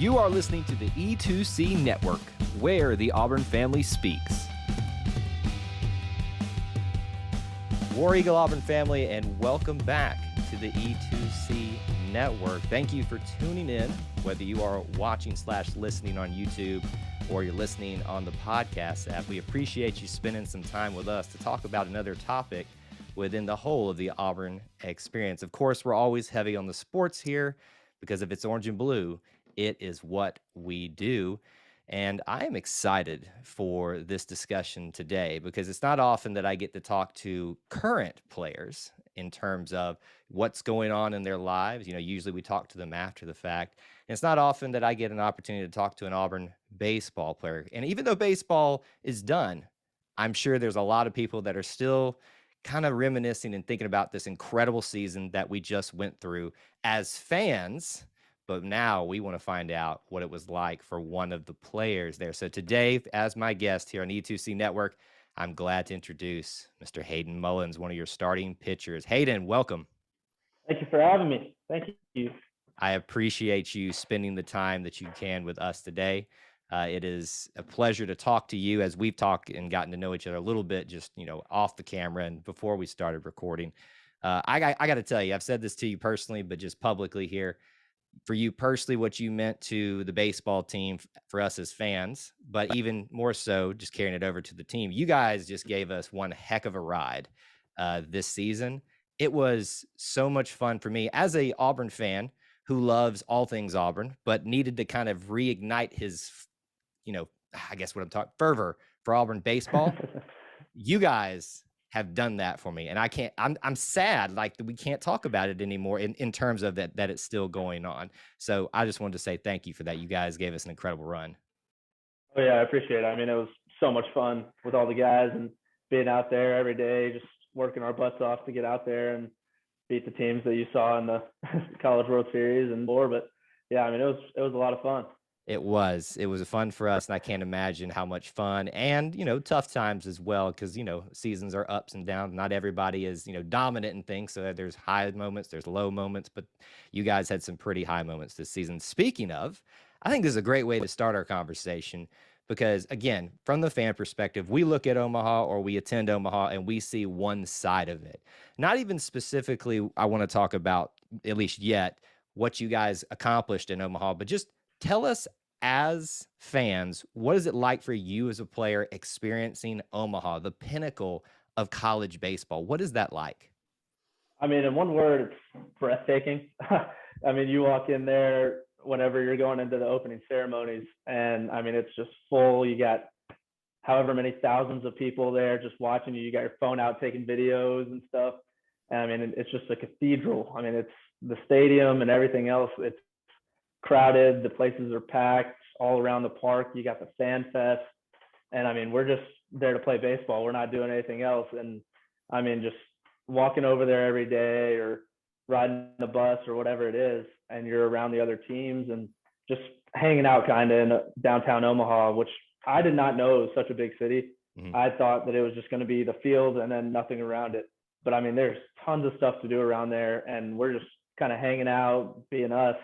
You are listening to the E2C Network, where the Auburn family speaks. War Eagle Auburn family, and welcome back to the E2C Network. Thank you for tuning in, whether you are watching/listening on YouTube or you're listening on the podcast app. We appreciate you spending some time with us to talk about another topic within the whole of the Auburn experience. Of course, we're always heavy on the sports here because if it's orange and blue, it is what we do. And I am excited for this discussion today because it's not often that I get to talk to current players in terms of what's going on in their lives. You know, usually we talk to them after the fact. And it's not often that I get an opportunity to talk to an Auburn baseball player. And even though baseball is done, I'm sure there's a lot of people that are still kind of reminiscing and thinking about this incredible season that we just went through as fans. But now we want to find out what it was like for one of the players there. So today, as my guest here on E2C Network, I'm glad to introduce Mr. Hayden Mullins, one of your starting pitchers. Hayden, welcome. Thank you for having me. Thank you. I appreciate you spending the time that you can with us today. It is a pleasure to talk to you as we've talked and gotten to know each other a little bit, just, you know, off the camera and before we started recording. I got to tell you, I've said this to you personally, but just publicly here, for you personally, what you meant to the baseball team for us as fans, but even more so, just carrying it over to the team. You guys just gave us one heck of a ride this season. It was so much fun for me as a Auburn fan who loves all things Auburn, but needed to kind of reignite his, you know, I guess what I'm talking, fervor for Auburn baseball. You guys have done that for me. And I'm sad, like we can't talk about it anymore in terms of that it's still going on. So I just wanted to say thank you for that. You guys gave us an incredible run. Oh yeah, I appreciate it. I mean, it was so much fun with all the guys and being out there every day, just working our butts off to get out there and beat the teams that you saw in the College World Series and more. But yeah, I mean, it was a lot of fun. It was fun for us, and I can't imagine how much fun and, you know, tough times as well, because, you know, seasons are ups and downs. Not everybody is, you know, dominant in things, so there's high moments, there's low moments, but you guys had some pretty high moments this season. Speaking of, I think this is a great way to start our conversation because, again, from the fan perspective, we look at Omaha or we attend Omaha and we see one side of it. Not even specifically, I want to talk about, at least yet, what you guys accomplished in Omaha, but just tell us as fans, what is it like for you as a player experiencing Omaha, the pinnacle of college baseball? What is that like? I mean, in one word, it's breathtaking. I mean, you walk in there whenever you're going into the opening ceremonies, and I mean, it's just full. You got however many thousands of people there just watching you. You got your phone out taking videos and stuff. And I mean, it's just a cathedral. I mean, it's the stadium and everything else. It's crowded, the places are packed all around the park. You got the fan fest, and I mean, we're just there to play baseball. We're not doing anything else. And I mean, just walking over there every day or riding the bus or whatever it is, and you're around the other teams and just hanging out kind of in downtown Omaha, which I did not know it was such a big city. Mm-hmm. I thought that it was just going to be the field and then nothing around it. But I mean, there's tons of stuff to do around there, and we're just kind of hanging out, being us.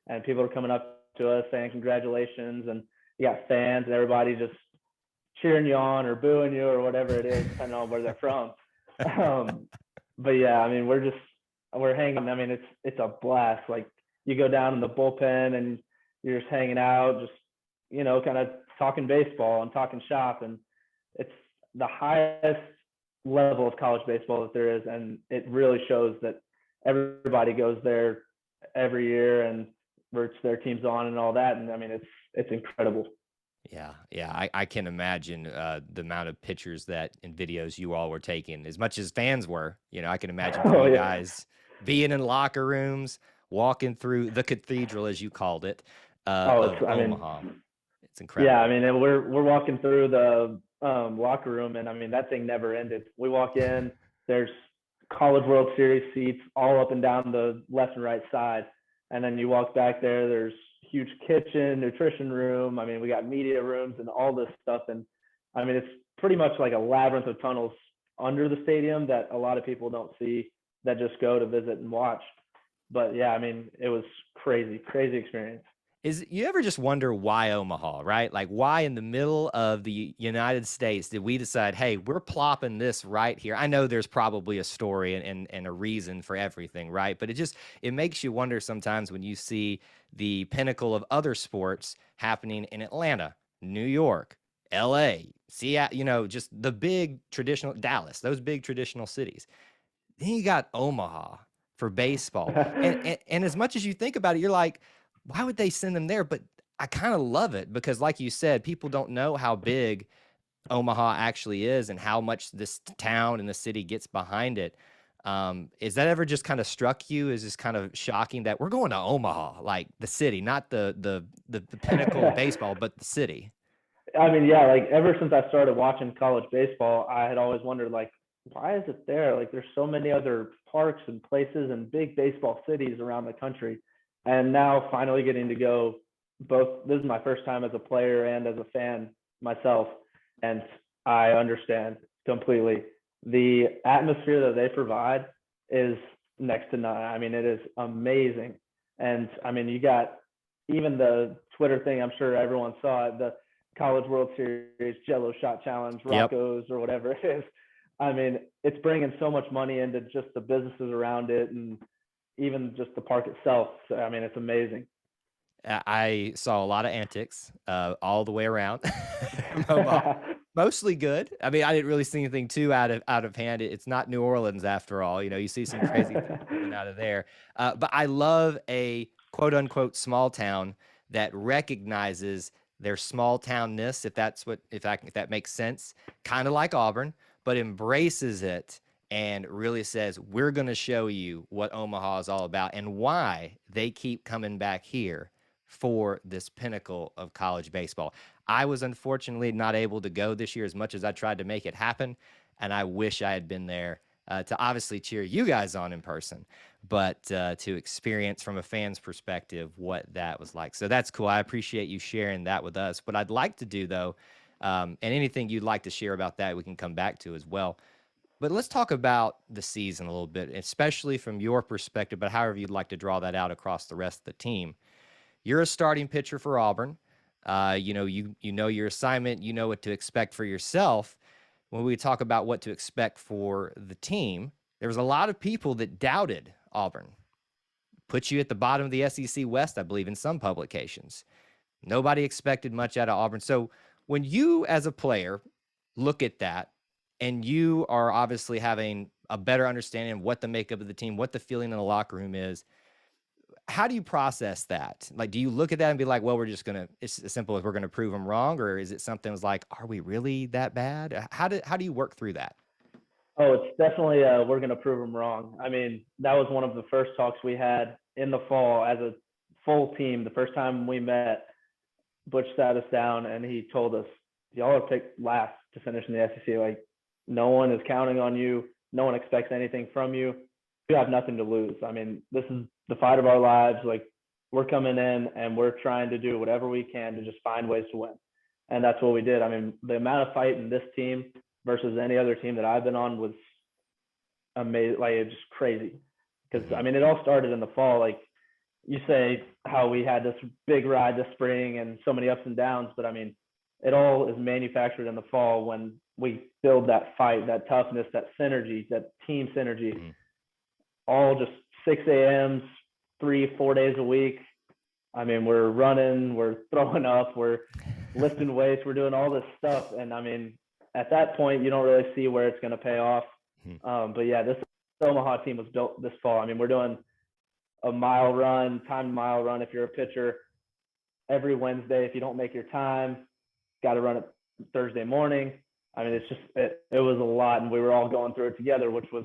And people are coming up to us saying congratulations, and you got fans and everybody just cheering you on or booing you or whatever it is, depending on where they're from. But yeah, I mean, we're hanging. I mean, it's a blast. Like you go down in the bullpen and you're just hanging out, just, you know, kind of talking baseball and talking shop, and it's the highest level of college baseball that there is, and it really shows that everybody goes there every year and roots their teams on and all that. And I mean, it's incredible. Yeah. I can imagine the amount of pictures that and videos you all were taking, as much as fans were. You know, I can imagine for you guys being in locker rooms, walking through the cathedral, as you called it, of Omaha. It's incredible. Yeah, I mean, we're walking through the locker room, and I mean, that thing never ended. We walk in, there's College World Series seats all up and down the left and right side. And then you walk back there, there's huge kitchen, nutrition room. I mean, we got media rooms and all this stuff. And I mean, it's pretty much like a labyrinth of tunnels under the stadium that a lot of people don't see, that just go to visit and watch. But yeah, I mean, it was crazy experience. Is you ever just wonder why Omaha, right? Like why in the middle of the United States did we decide, hey, we're plopping this right here? I know there's probably a story and a reason for everything, right? But it makes you wonder sometimes when you see the pinnacle of other sports happening in Atlanta, New York, LA, Seattle, just the big traditional Dallas, those big traditional cities. Then you got Omaha for baseball. And as much as you think about it, you're like, why would they send them there? But I kind of love it because, like you said, people don't know how big Omaha actually is and how much this town and the city gets behind it. Is that ever just kind of struck you as just kind of shocking that we're going to Omaha, like the city, not the pinnacle of baseball, but the city? I mean, yeah, like ever since I started watching college baseball, I had always wondered, like, why is it there? Like, there's so many other parks and places and big baseball cities around the country. And now finally getting to go both, this is my first time as a player and as a fan myself. And I understand completely. The atmosphere that they provide is next to none. I mean, it is amazing. And I mean, you got even the Twitter thing, I'm sure everyone saw it, the College World Series, Jello Shot Challenge, Yep. Rocco's, or whatever it is. I mean, it's bringing so much money into just the businesses around it and even just the park itself. So, I mean, it's amazing. I saw a lot of antics all the way around from Omaha. Mostly good. I mean, I didn't really see anything too out of hand. It's not New Orleans after all. You see some crazy things coming out of there. But I love a quote unquote small town that recognizes their small townness, if that makes sense, kind of like Auburn, but embraces it and really says, we're going to show you what Omaha is all about and why they keep coming back here for this pinnacle of college baseball. I was unfortunately not able to go this year as much as I tried to make it happen, and I wish I had been there to obviously cheer you guys on in person, but to experience from a fan's perspective what that was like. So that's cool. I appreciate you sharing that with us. What I'd like to do, though, and anything you'd like to share about that, we can come back to as well. But let's talk about the season a little bit, especially from your perspective, but however you'd like to draw that out across the rest of the team. You're a starting pitcher for Auburn. You know your assignment. You know what to expect for yourself. When we talk about what to expect for the team, there was a lot of people that doubted Auburn. Put you at the bottom of the SEC West, I believe, in some publications. Nobody expected much out of Auburn. So when you, as a player, look at that, and you are obviously having a better understanding of what the makeup of the team, what the feeling in the locker room is, how do you process that? Like, do you look at that and be like, well, it's as simple as we're going to prove them wrong? Or is it something that's like, are we really that bad? How do you work through that? Oh, it's definitely we're going to prove them wrong. I mean, that was one of the first talks we had in the fall as a full team. The first time we met, Butch sat us down and he told us, y'all are picked last to finish in the SEC. Like, no one is counting on you. No one expects anything from you. You have nothing to lose. I mean, this is the fight of our lives. Like, we're coming in and we're trying to do whatever we can to just find ways to win. And that's what we did. I mean, the amount of fight in this team versus any other team that I've been on was amazing. Like, it's just crazy. Because, I mean, it all started in the fall. Like, you say how we had this big ride this spring and so many ups and downs, but I mean, it all is manufactured in the fall when we build that fight, that toughness, that synergy, that team synergy, all just 6 a.m.s, 3-4 days a week. I mean, we're running, we're throwing up, we're lifting weights, we're doing all this stuff. And I mean, at that point, you don't really see where it's going to pay off. But yeah, this Omaha team was built this fall. I mean, we're doing a timed mile run if you're a pitcher every Wednesday. If you don't make your time, got to run it Thursday morning. I mean, it was a lot, and we were all going through it together, which was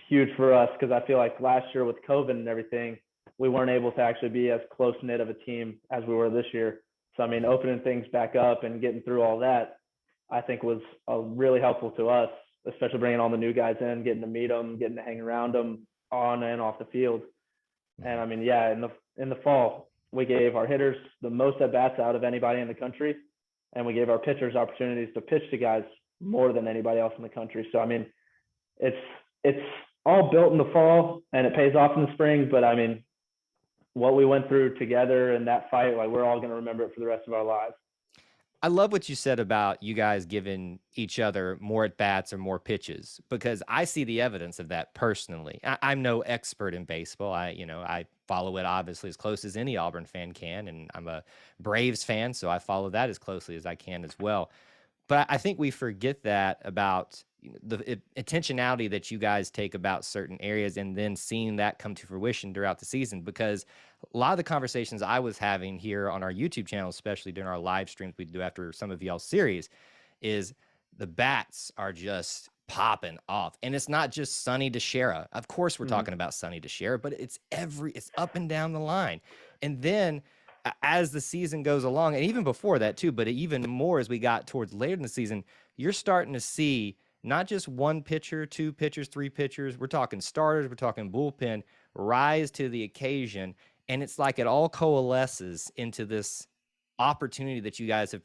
huge for us because I feel like last year with COVID and everything, we weren't able to actually be as close knit of a team as we were this year. So I mean, opening things back up and getting through all that, I think was really helpful to us, especially bringing all the new guys in, getting to meet them, getting to hang around them on and off the field. And I mean, yeah, in the fall, we gave our hitters the most at bats out of anybody in the country, and we gave our pitchers opportunities to pitch to guys more than anybody else in the country. So I mean, it's all built in the fall and it pays off in the spring. But I mean, what we went through together in that fight, like we're all going to remember it for the rest of our lives. I love what you said about you guys giving each other more at bats or more pitches, because I see the evidence of that personally. I'm no expert in baseball. I follow it obviously as close as any Auburn fan can, and I'm a Braves fan, so I follow that as closely as I can as well. But I think we forget that about the intentionality that you guys take about certain areas, and then seeing that come to fruition throughout the season. Because a lot of the conversations I was having here on our YouTube channel, especially during our live streams we do after some of y'all's series, is the bats are just popping off. And it's not just Sonny DeShera. Of course we're talking about Sonny DeShera, but it's up and down the line. And then as the season goes along, and even before that too, but even more as we got towards later in the season, you're starting to see not just one pitcher, two pitchers, three pitchers. We're talking starters, we're talking bullpen rise to the occasion. And it's like it all coalesces into this opportunity that you guys have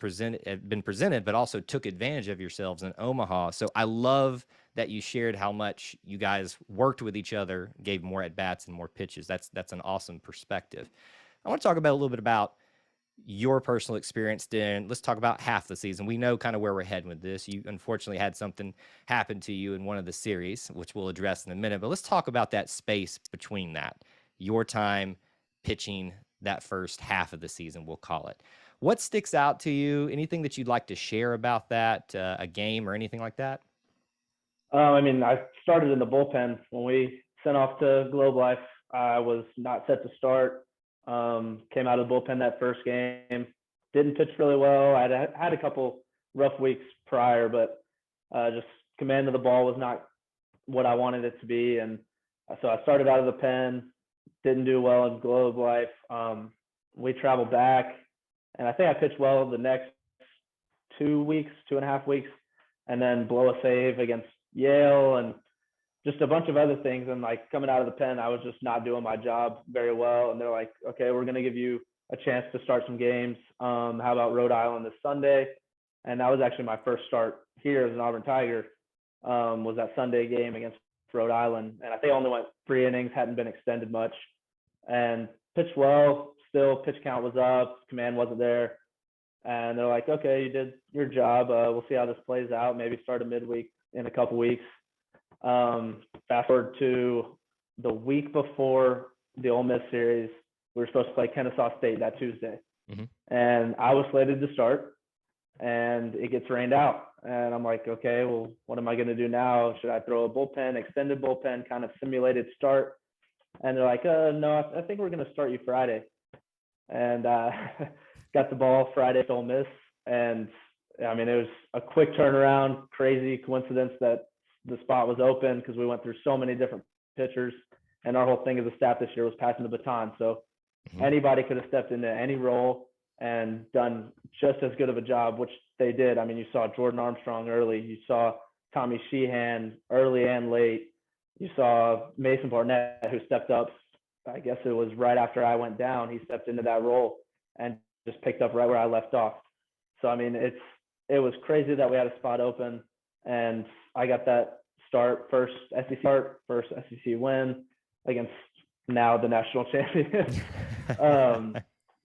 been presented, but also took advantage of yourselves in Omaha. So I love that you shared how much you guys worked with each other, gave more at bats and more pitches. That's an awesome perspective. I want to talk about a little bit about your personal experience. Then let's talk about half the season. We know kind of where we're heading with this. You unfortunately had something happen to you in one of the series, which we'll address in a minute, but let's talk about that space between that, your time pitching that first half of the season, we'll call it. What sticks out to you? Anything that you'd like to share about that, a game or anything like that? I started in the bullpen when we sent off to Globe Life. I was not set to start. Came out of the bullpen that first game. Didn't pitch really well. I had a couple rough weeks prior, but just command of the ball was not what I wanted it to be. And so I started out of the pen, didn't do well in Globe Life. We traveled back, and I think I pitched well the next 2.5 weeks, and then blow a save against Yale and just a bunch of other things. And like coming out of the pen, I was just not doing my job very well. And they're like, okay, we're going to give you a chance to start some games. How about Rhode Island this Sunday? And that was actually my first start here as an Auburn Tiger, was that Sunday game against Rhode Island. And I think I only went 3 innings, hadn't been extended much, and pitched well. Still pitch count was up, command wasn't there. And they're like, okay, you did your job. We'll see how this plays out. Maybe start a midweek in a couple weeks. Fast forward to the week before the Ole Miss series, we were supposed to play Kennesaw State that Tuesday. And I was slated to start, and it gets rained out. And I'm like, okay, well, what am I going to do now? Should I throw a bullpen, extended bullpen, kind of simulated start? And they're like, no, I think we're going to start you Friday. And got the ball Friday to Ole Miss. And it was a quick turnaround, crazy coincidence that the spot was open because we went through so many different pitchers, and our whole thing as a staff this year was passing the baton. So anybody could have stepped into any role and done just as good of a job, which they did. You saw Jordan Armstrong early. You saw Tommy Sheehan early and late. You saw Mason Barnett, who stepped up. I guess it was right after I went down. He stepped into that role and just picked up right where I left off. So, it was crazy that we had a spot open, and I got that first SEC win against now the national champion,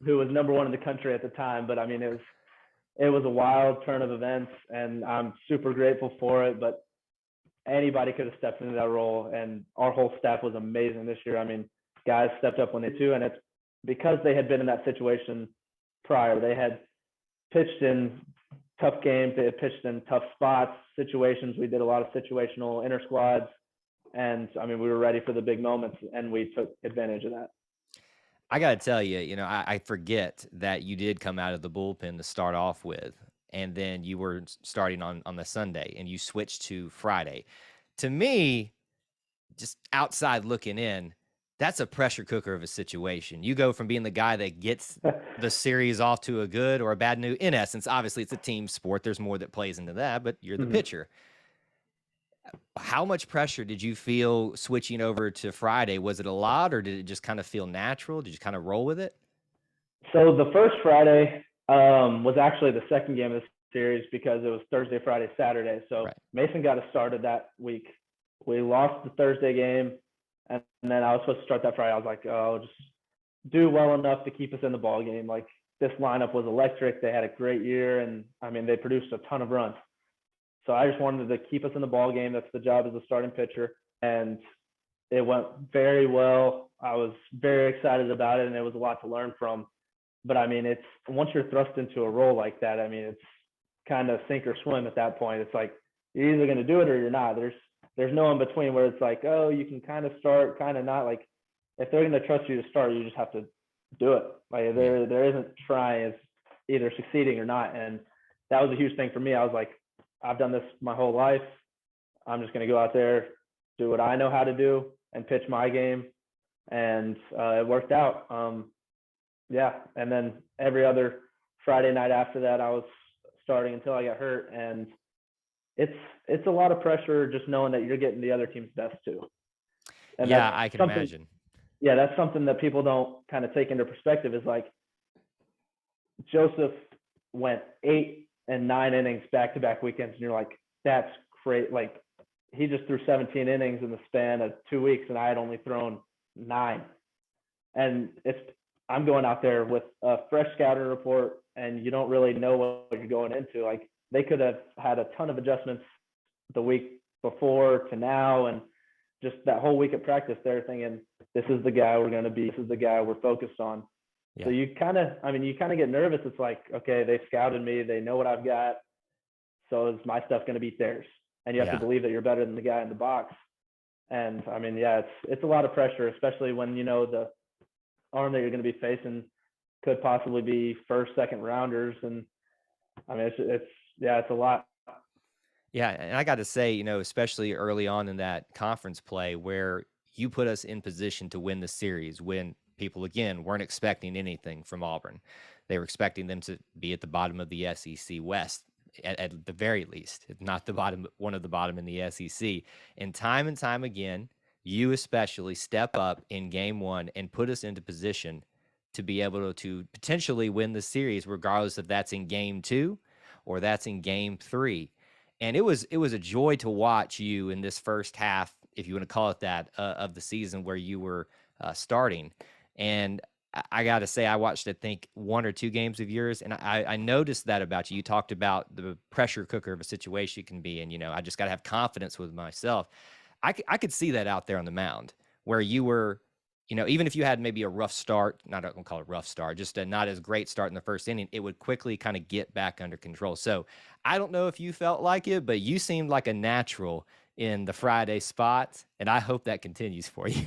who was number 1 in the country at the time. But it was a wild turn of events, and I'm super grateful for it. But anybody could have stepped into that role, and our whole staff was amazing this year. Guys stepped up when they do, and it's because they had been in that situation prior. They had pitched in tough games, they had pitched in tough spots, situations. We did a lot of situational inter squads, and we were ready for the big moments, and we took advantage of that. I got to tell you, I forget that you did come out of the bullpen to start off with, and then you were starting on the Sunday, and you switched to Friday. To me, just outside looking in, that's a pressure cooker of a situation. You go from being the guy that gets the series off to a good or a bad news. In essence, obviously, it's a team sport. There's more that plays into that, but you're the pitcher. How much pressure did you feel switching over to Friday? Was it a lot, or did it just kind of feel natural? Did you kind of roll with it? So the first Friday was actually the second game of the series because it was Thursday, Friday, Saturday. So right. Mason got us started that week. We lost the Thursday game, and then I was supposed to start that Friday. I was like, oh, just do well enough to keep us in the ball game. Like, this lineup was electric. They had a great year, and I mean, they produced a ton of runs. So I just wanted to keep us in the ball game. That's the job as a starting pitcher. And it went very well. I was very excited about it, and it was a lot to learn from. But I mean, it's once you're thrust into a role like that, I mean, it's kind of sink or swim at that point. It's like you're either going to do it or you're not. There's no in between where it's like, oh, you can kind of start, kind of not. Like, if they're going to trust you to start, you just have to do it. Like, there isn't trying. It's either succeeding or not. And that was a huge thing for me. I was like, I've done this my whole life. I'm just going to go out there, do what I know how to do, and pitch my game. And it worked out. Yeah. And then every other Friday night after that, I was starting until I got hurt. And it's a lot of pressure just knowing that you're getting the other team's best too. And yeah, I can imagine. Yeah, that's something that people don't kind of take into perspective, is like Joseph went 8 and 9 innings back-to-back weekends, and you're like, that's great. Like, he just threw 17 innings in the span of 2 weeks, and I had only thrown 9. And I'm going out there with a fresh scouting report, and you don't really know what you're going into. Like, they could have had a ton of adjustments the week before to now, and just that whole week of practice, they're thinking, this is the guy we're going to be. This is the guy we're focused on. Yeah. So you kind of get nervous. It's like, okay, they scouted me. They know what I've got. So is my stuff going to beat theirs? And you have to believe that you're better than the guy in the box. And I mean, yeah, it's a lot of pressure, especially when, you know, the arm that you're going to be facing could possibly be first, second rounders. And I mean, it's a lot. Yeah, and I got to say, you know, especially early on in that conference play where you put us in position to win the series, when people, again, weren't expecting anything from Auburn. They were expecting them to be at the bottom of the SEC West, at the very least, if not the bottom, one of the bottom in the SEC. And time again, you especially step up in game one and put us into position to be able to potentially win the series, regardless if that's in game 2 or that's in game 3. And it was a joy to watch you in this first half, if you want to call it that, of the season where you were starting. And I got to say, I watched, I think, 1 or 2 games of yours, and I noticed that about you. You talked about the pressure cooker of a situation you can be in. You know, I just got to have confidence with myself. I could see that out there on the mound, where you were, you know, even if you had maybe a rough start, not going to call it rough start, just a not as great start in the first inning, it would quickly kind of get back under control. So I don't know if you felt like it, but you seemed like a natural in the Friday spot, and I hope that continues for you.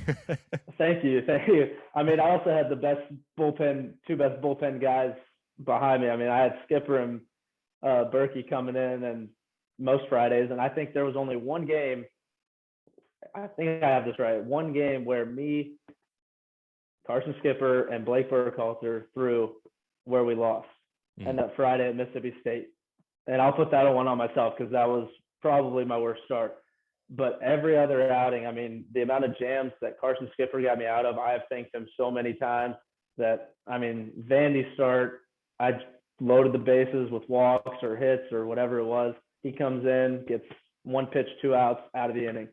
Thank you. I mean, I also had two best bullpen guys behind me. I mean, I had Skipper and Berkey coming in and most Fridays, and I think there was only one game, I think I have this right, one game where me, Carson Skipper, and Blake Burkhalter threw where we lost, and that Friday at Mississippi State. And I'll put that one on myself because that was probably my worst start. But every other outing, I mean, the amount of jams that Carson Skipper got me out of, I have thanked him so many times that, I mean, Vandy's start, I loaded the bases with walks or hits or whatever it was. He comes in, gets 1 pitch, 2 outs, out of the inning.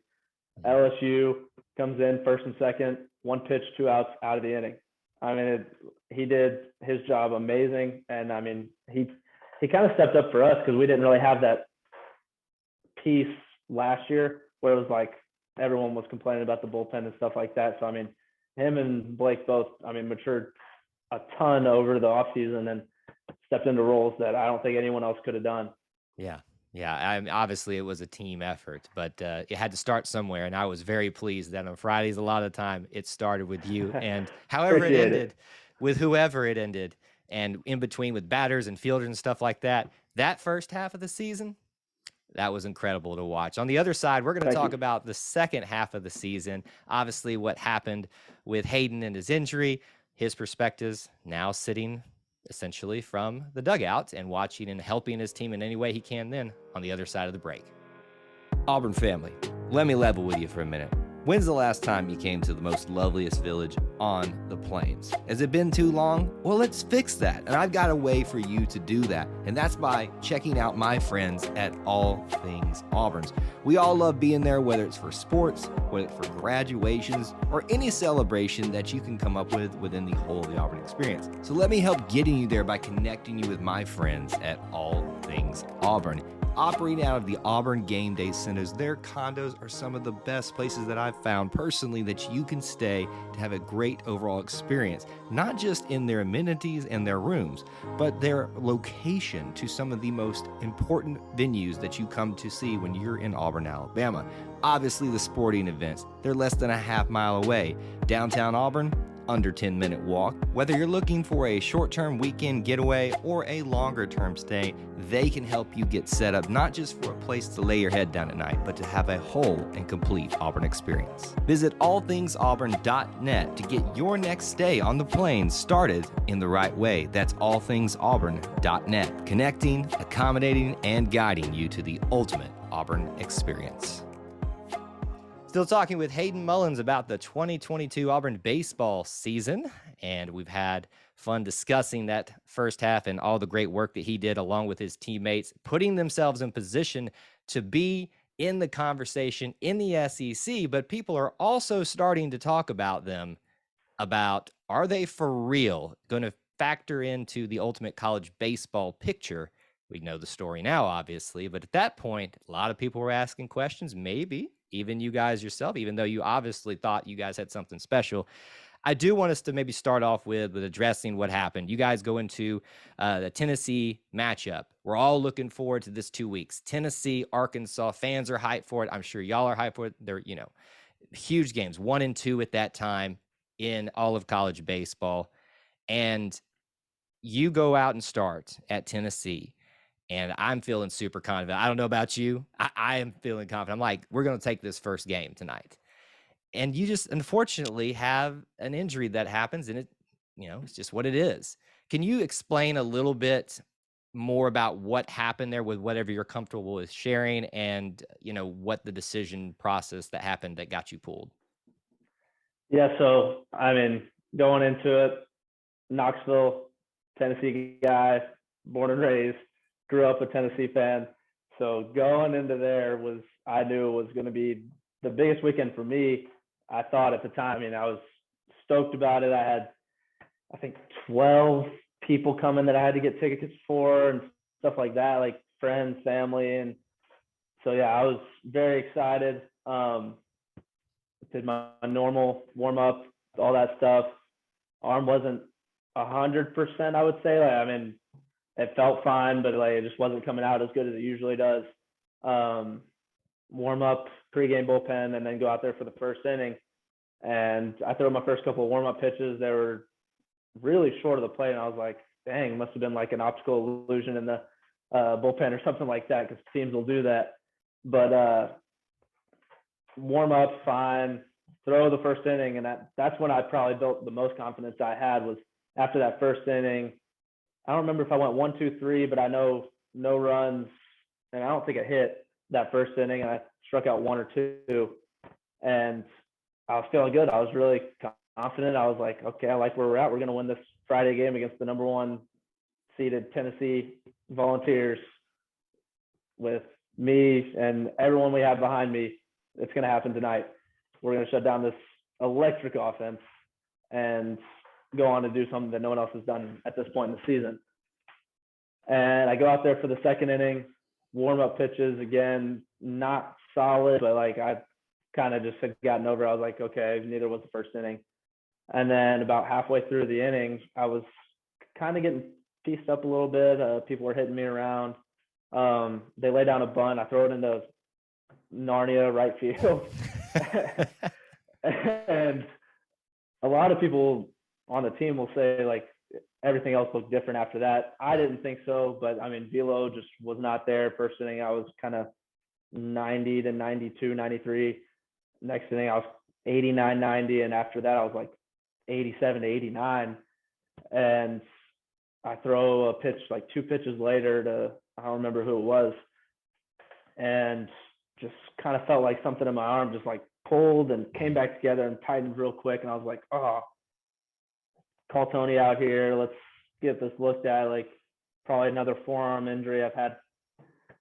LSU comes in first and second, 1 pitch, 2 outs, out of the inning. I mean, he did his job amazing. And I mean, he kind of stepped up for us because we didn't really have that piece last year where it was like everyone was complaining about the bullpen and stuff like that. So, I mean, him and Blake both, I mean, matured a ton over the offseason and stepped into roles that I don't think anyone else could have done. Yeah. I mean, obviously it was a team effort, but it had to start somewhere. And I was very pleased that on Fridays, a lot of the time it started with you, and however it ended, with whoever it ended, and in between with batters and fielders and stuff like that. That first half of the season, that was incredible to watch. On the other side, we're going to talk about the second half of the season. Obviously, what happened with Hayden and his injury, his perspectives now sitting essentially from the dugout and watching and helping his team in any way he can then on the other side of the break. Auburn family, let me level with you for a minute. When's the last time you came to the most loveliest village on the plains? Has it been too long? Well, let's fix that. And I've got a way for you to do that. And that's by checking out my friends at All Things Auburn's. We all love being there, whether it's for sports, whether it's for graduations, or any celebration that you can come up with within the whole of the Auburn experience. So let me help getting you there by connecting you with my friends at All Things Auburn. Operating out of the Auburn Game Day Centers, their condos are some of the best places that I've found personally that you can stay to have a great overall experience, not just in their amenities and their rooms, but their location to some of the most important venues that you come to see when you're in Auburn, Alabama. Obviously, the sporting events, they're less than a half mile away. Downtown Auburn, under 10-minute walk. Whether you're looking for a short-term weekend getaway or a longer-term stay, they can help you get set up not just for a place to lay your head down at night, but to have a whole and complete Auburn experience. Visit allthingsauburn.net to get your next stay on the plains started in the right way. That's allthingsauburn.net, connecting, accommodating, and guiding you to the ultimate Auburn experience. Still talking with Hayden Mullins about the 2022 Auburn baseball season, and we've had fun discussing that first half and all the great work that he did along with his teammates, putting themselves in position to be in the conversation in the SEC, but people are also starting to talk about them, about are they for real going to factor into the ultimate college baseball picture? We know the story now, obviously, but at that point, a lot of people were asking questions, maybe even you guys yourself, even though you obviously thought you guys had something special. I do want us to maybe start off with addressing what happened. You guys go into the Tennessee matchup. We're all looking forward to this 2 weeks. Tennessee, Arkansas, fans are hyped for it. I'm sure y'all are hyped for it. They're, huge games, 1 and 2 at that time in all of college baseball. And you go out and start at Tennessee. And I'm feeling super confident. I don't know about you. I am feeling confident. I'm like, we're going to take this first game tonight. And you just unfortunately have an injury that happens, and it's just what it is. Can you explain a little bit more about what happened there with whatever you're comfortable with sharing and, what the decision process that happened that got you pulled? Yeah. So, going into it, Knoxville, Tennessee guy, born and raised, grew up a Tennessee fan. So going into there I knew it was going to be the biggest weekend for me. I thought at the time, I was stoked about it. I had, I think, 12 people coming that I had to get tickets for and stuff like that, like friends, family. And so, yeah, I was very excited. Did my normal warm up, all that stuff. Arm wasn't 100%, I would say. It felt fine, but it just wasn't coming out as good as it usually does. Warm up, pregame bullpen, and then go out there for the first inning. And I threw my first couple of warm up pitches. They were really short of the plate, and I was like, "Dang, it must have been like an optical illusion in the bullpen or something like that," because teams will do that. But warm up, fine. Throw the first inning, and that's when I probably built the most confidence I had was after that first inning. I don't remember if I went 1, 2, 3, but I know no runs, and I don't think I hit that first inning, and I struck out 1 or 2, and I was feeling good. I was really confident. I was like, okay, I like where we're at. We're going to win this Friday game against the number 1 seeded Tennessee Volunteers with me and everyone we have behind me. It's going to happen tonight. We're going to shut down this electric offense and go on to do something that no one else has done at this point in the season. And I go out there for the second inning, warm up pitches again, not solid, but I kind of just had gotten over. I was like, okay, neither was the first inning. And then about halfway through the innings, I was kind of getting pieced up a little bit. People were hitting me around. They lay down a bunt. I throw it into Narnia right field. And a lot of people on the team will say everything else looked different after that. I didn't think so, but velo just was not there. First inning, I was kind of 90 to 92, 93. Next inning, I was 89, 90. And after that, I was 87 to 89. And I throw a pitch 2 pitches later to, I don't remember who it was. And just kind of felt like something in my arm just pulled and came back together and tightened real quick. And I was like, oh, call Tony out here. Let's get this looked at. Like, probably another forearm injury. I've had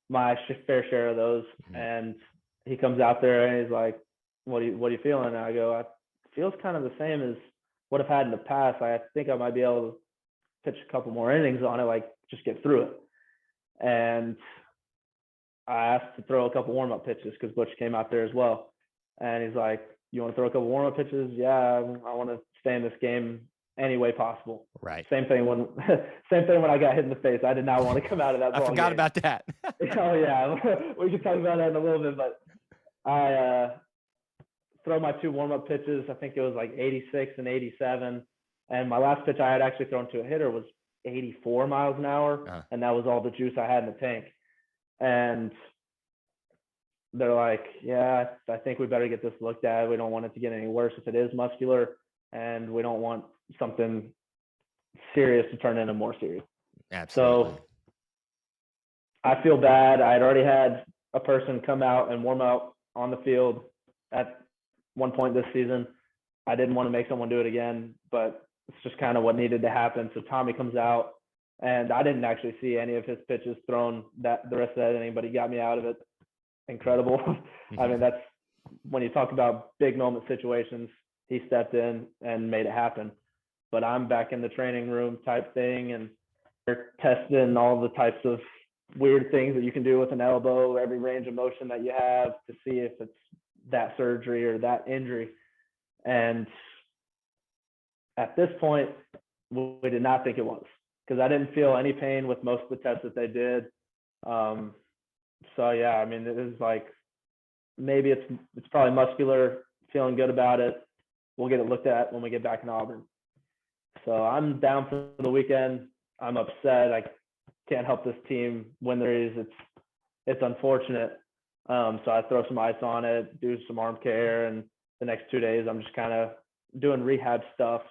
my fair share of those. And he comes out there and he's like, what are you feeling? And I go, it feels kind of the same as what I've had in the past. I think I might be able to pitch a couple more innings on it, like just get through it. And I asked to throw a couple warm-up pitches because Butch came out there as well. And he's like, you want to throw a couple warm-up pitches? Yeah, I want to stay in this game any way possible. Right. Same thing when I got hit in the face. I did not want to come out of that ball I forgot game. about that. Oh, yeah. We can talk about that in a little bit. But I throw my 2 warm-up pitches. I think it was like 86 and 87. And my last pitch I had actually thrown to a hitter was 84 miles an hour. And that was all the juice I had in the tank. And they're like, yeah, I think we better get this looked at. We don't want it to get any worse if it is muscular, and we don't want something serious to turn into more serious. Absolutely. So I feel bad. I had already had a person come out and warm up on the field at one point this season. I didn't want to make someone do it again, but it's just kind of what needed to happen. So Tommy comes out, and I didn't actually see any of his pitches thrown the rest of that inning, but he got me out of it. Incredible. I mean, that's when you talk about big moment situations, he stepped in and made it happen. But I'm back in the training room type thing, and they're testing all the types of weird things that you can do with an elbow, every range of motion that you have to see if it's that surgery or that injury. And at this point, we did not think it was, because I didn't feel any pain with most of the tests that they did. So yeah, I mean, it was like, maybe it's probably muscular, feeling good about it. We'll get it looked at when we get back in Auburn. So I'm down for the weekend. I'm upset. I can't help this team win the series. It's unfortunate. So I throw some ice on it, do some arm care, and the next 2 days I'm just kind of doing rehab stuff.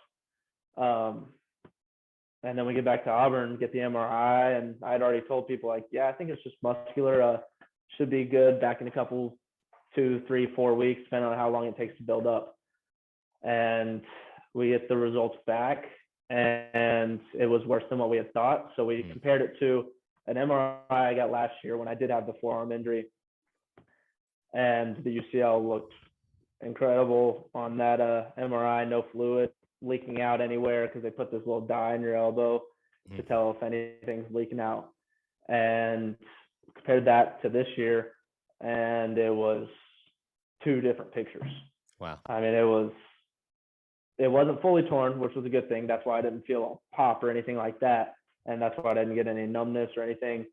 And then we get back to Auburn, get the MRI, and I'd already told people, like, yeah, I think it's just muscular. Should be good back in a couple, 2, 3, 4 weeks, depending on how long it takes to build up. And we get the results back, and it was worse than what we had thought. So we compared it to an MRI I got last year when I did have the forearm injury. And the UCL looked incredible on that MRI, no fluid leaking out anywhere, because they put this little dye in your elbow to tell if anything's leaking out. And compared that to this year, and it was 2 different pictures. Wow. I mean, it wasn't fully torn, which was a good thing. That's why I didn't feel a pop or anything like that. And that's why I didn't get any numbness or anything.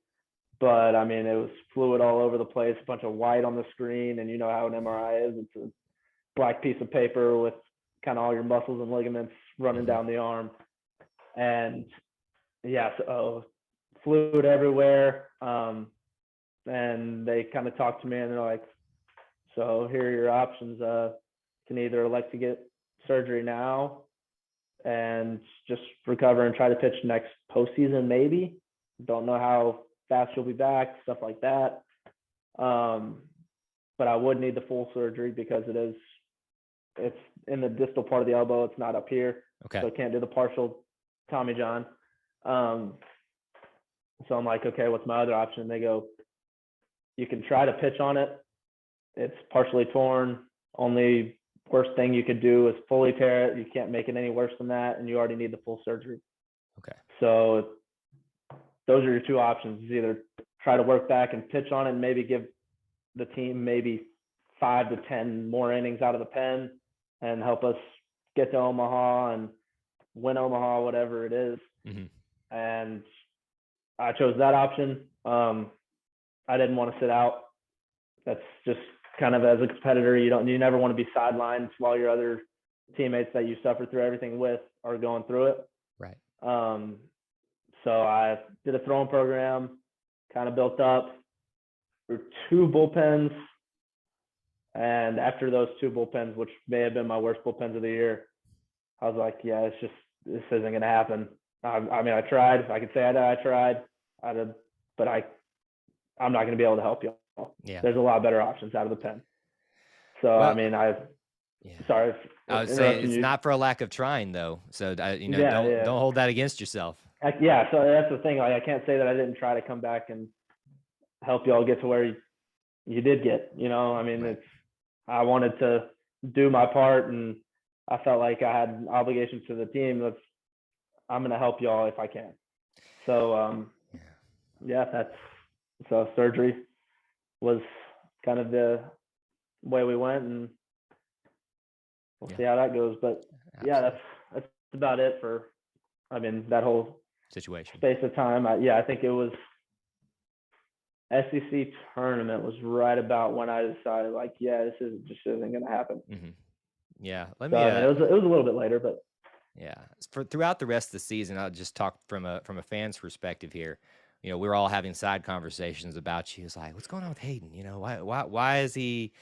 But I mean, it was fluid all over the place, a bunch of white on the screen. And you know how an MRI is. It's a black piece of paper with kind of all your muscles and ligaments running down the arm. And yeah, so fluid everywhere. And they kind of talked to me, and they're like, so here are your options. Can either elect to get surgery now and just recover and try to pitch next postseason, maybe. Don't know how fast you'll be back, stuff like that. But I would need the full surgery because it's in the distal part of the elbow. It's not up here. Okay. So I can't do the partial Tommy John. So I'm like, okay, what's my other option? They go, you can try to pitch on it. It's partially torn. Only worst thing you could do is fully tear it. You can't make it any worse than that, and you already need the full surgery. Okay. So those are your 2 options. Either try to work back and pitch on it and maybe give the team maybe 5 to 10 more innings out of the pen and help us get to Omaha and win Omaha, whatever it is. And I chose that option. I didn't want to sit out. That's just kind of, as a competitor, you never want to be sidelined while your other teammates that you suffer through everything with are going through it. Right. So I did a throwing program, kind of built up through 2 bullpens. And after those 2 bullpens, which may have been my worst bullpens of the year, I was like, yeah, this isn't going to happen. I mean, I tried. I could say I tried. But I'm not going to be able to help you. Yeah. There's a lot better options out of the pen. So, Well, I mean, yeah. sorry. I would say it's not for a lack of trying, though. So, don't hold that against yourself. Yeah, so that's the thing. Like, I can't say that I didn't try to come back and help y'all get to where you did get. I mean, Right. I wanted to do my part, and I felt like I had obligations to the team. I'm gonna help y'all if I can. So, so surgery was kind of the way we went, and we'll see how that goes. But Absolutely. yeah, that's about it for, I mean, that whole situation. space of time. I think it was SEC tournament was right about when I decided, like, this isn't going to happen. Mm-hmm. Yeah. I mean, it was a little bit later, but yeah. Throughout the rest of the season, I'll just talk from a fan's perspective here. We're all having side conversations about you. It's like, what's going on with Hayden? Why is he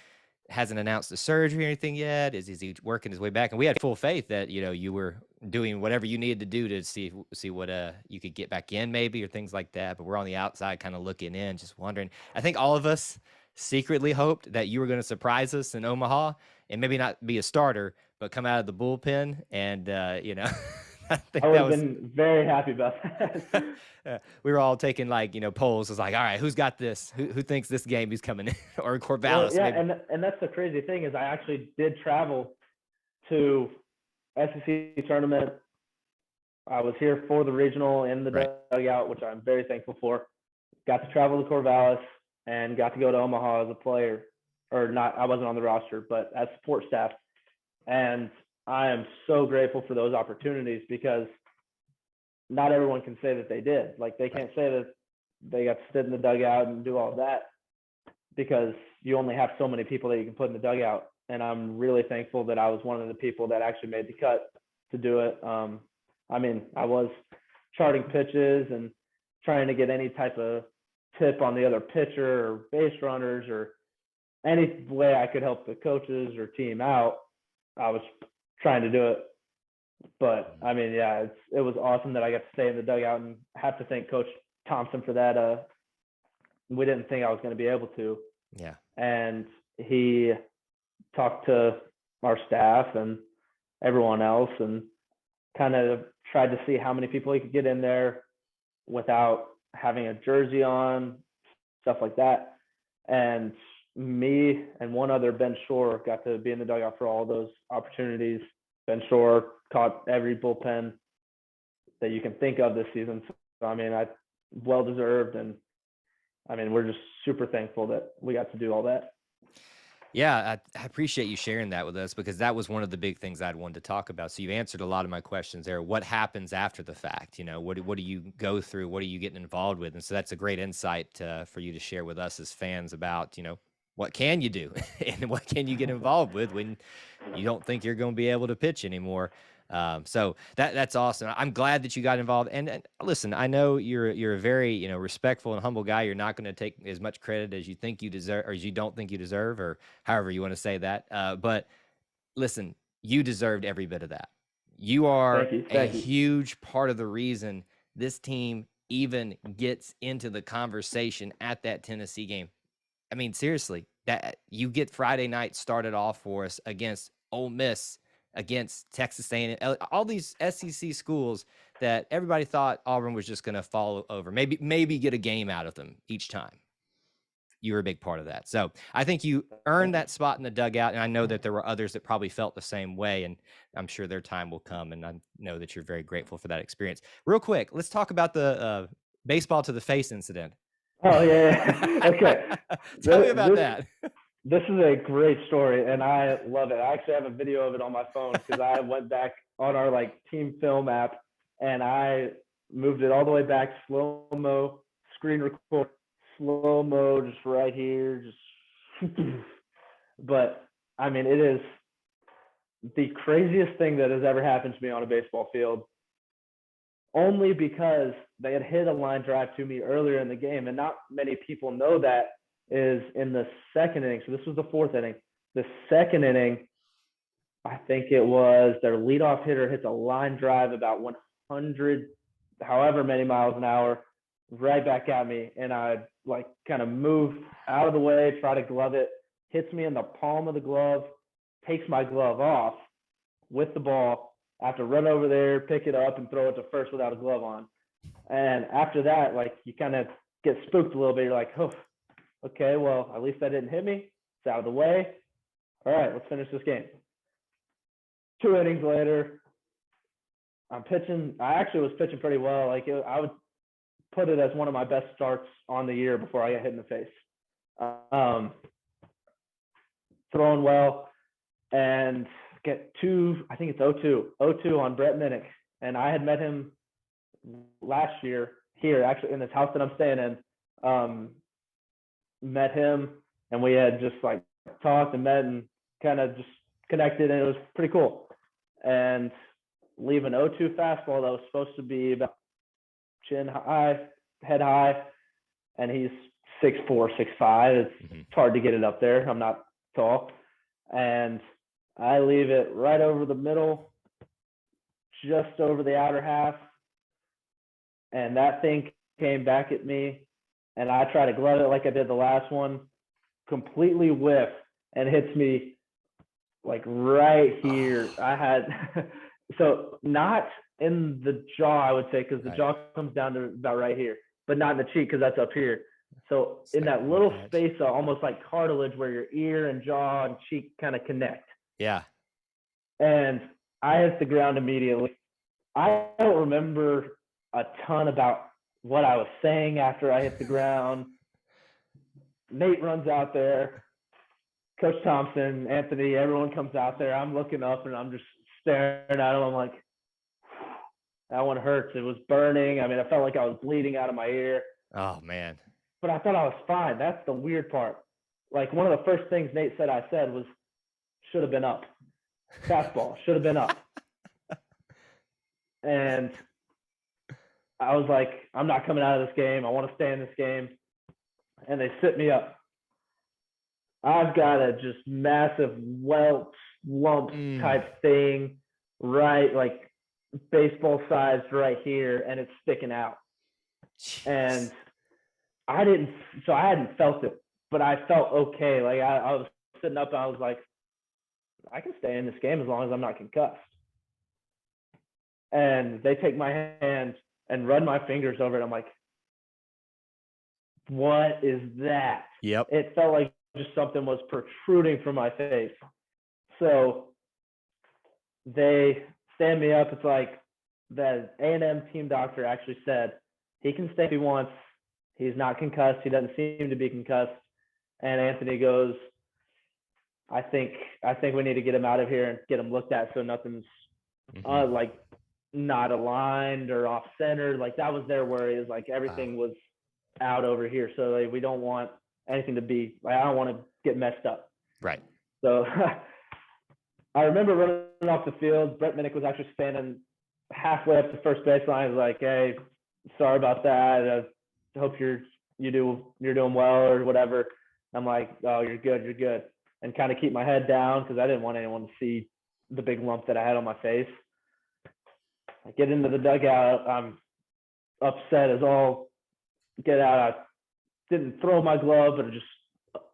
hasn't announced the surgery or anything yet? Is he working his way back? And we had full faith that you were doing whatever you needed to do to see what you could get back in, maybe, or things like that. But we're on the outside, kind of looking in, just wondering. I think all of us secretly hoped that you were going to surprise us in Omaha and maybe not be a starter, but come out of the bullpen and I think I would have been very happy about that. We were all taking polls. It was like, all right, who's got this? Who thinks this game is coming in? Or Corvallis? Well, maybe. and that's the crazy thing is I actually did travel to SEC tournament. I was here for the regional in the dugout, which I'm very thankful for. Got to travel to Corvallis and got to go to Omaha as a player, or not. I wasn't on the roster, but as support staff. And I am so grateful for those opportunities because not everyone can say that they did. Like, they can't say that they got to sit in the dugout and do all that because you only have so many people that you can put in the dugout. And I'm really thankful that I was one of the people that actually made the cut to do it. I mean, I was charting pitches and trying to get any type of tip on the other pitcher or base runners or any way I could help the coaches or team out. I was trying to do it. But I mean, it was awesome that I got to stay in the dugout, and have to thank Coach Thompson for that. We didn't think I was going to be able to. Yeah. And he talked to our staff and everyone else and kind of tried to see how many people he could get in there without having a jersey on, stuff like that. And me and one other, Ben Shore, got to be in the dugout for all those opportunities. Ben Shore caught every bullpen that you can think of this season. So, I mean, well deserved. And I mean, we're just super thankful that we got to do all that. Yeah, I appreciate you sharing that with us because that was one of the big things I'd wanted to talk about. So you've answered a lot of my questions there. What happens after the fact? What do you go through? What are you getting involved with? And so that's a great insight for you to share with us as fans about, what can you do and what can you get involved with when you don't think you're going to be able to pitch anymore. So that's awesome. I'm glad that you got involved. And listen, I know you're a very respectful and humble guy. You're not going to take as much credit as you think you deserve, or as you don't think you deserve, or however you want to say that. But listen, you deserved every bit of that. You are a huge part of the reason this team even gets into the conversation at that Tennessee game. I mean, seriously, that you get Friday night started off for us against Ole Miss, against Texas A&M, all these SEC schools that everybody thought Auburn was just going to fall over, maybe get a game out of them each time. You were a big part of that. So I think you earned that spot in the dugout, and I know that there were others that probably felt the same way, and I'm sure their time will come, and I know that you're very grateful for that experience. Real quick, let's talk about the baseball to the face incident. Oh, yeah. Okay. Tell me about that. This is a great story, and I love it. I actually have a video of it on my phone because I went back on our team film app, and I moved it all the way back, slow-mo, screen record, slow-mo, just right here, just. But I mean, it is the craziest thing that has ever happened to me on a baseball field. Only because they had hit a line drive to me earlier in the game, and not many people know that is in the second inning. So this was the fourth inning. The second inning, I think it was their leadoff hitter hits a line drive about 100, however many miles an hour, right back at me. And I kind of move out of the way, try to glove it. hits me in the palm of the glove, takes my glove off with the ball. I have to run over there, pick it up, and throw it to first without a glove on. And after that, like, you kind of get spooked a little bit. You're like, oh, okay, well, at least that didn't hit me. It's out of the way. All right, let's finish this game. 2 innings later, I'm pitching. I actually was pitching pretty well. Like, I would put it as one of my best starts on the year before I got hit in the face. Throwing well, and get 2, I think it's 0-2 on Brett Minnick. And I had met him last year here, actually, in this house that I'm staying in. Met him, and we had just like talked and met and kind of just connected, and it was pretty cool. And leave an 0-2 fastball that was supposed to be about chin high, head high, and he's 6'4", 6'5". It's hard to get it up there. I'm not tall. And I leave it right over the middle, just over the outer half. And that thing came back at me, and I try to glove it like I did the last one, completely whiff, and hits me like right here. I had, so not in the jaw, I would say, because the jaw comes down to about right here, but not in the cheek because that's up here. So in that little space, almost like cartilage where your ear and jaw and cheek kind of connect. Yeah. And I hit the ground immediately. I don't remember a ton about what I was saying after I hit the ground. Nate runs out there. Coach Thompson, Anthony, everyone comes out there. I'm looking up and I'm just staring at him. I'm like, that one hurts. It was burning. I mean, I felt like I was bleeding out of my ear. Oh, man. But I thought I was fine. That's the weird part. Like, one of the first things Nate said I said was, should have been up. Fastball, should have been up. And I was like, I'm not coming out of this game. I want to stay in this game. And they sit me up. I've got a just massive welt lump type thing, right, like baseball sized right here, and it's sticking out. Jeez. And I hadn't felt it, but I felt okay. Like, I was sitting up and I was like, I can stay in this game as long as I'm not concussed. And they take my hand and run my fingers over it. I'm like, what is that? Yep. It felt like just something was protruding from my face. So they stand me up. It's like the A&M team doctor actually said he can stay if he wants. He's not concussed. He doesn't seem to be concussed. And Anthony goes, I think we need to get him out of here and get him looked at so nothing's like not aligned or off center. Like, that was their worry, is like everything was out over here. So like, we don't want anything to be like, I don't want to get messed up. Right. So I remember running off the field. Brett Minnick was actually standing halfway up the first baseline. He was like, hey, sorry about that. I hope you're doing well or whatever. I'm like, oh, you're good. And kind of keep my head down because I didn't want anyone to see the big lump that I had on my face. I get into the dugout. I'm upset as all get out. I didn't throw my glove, but just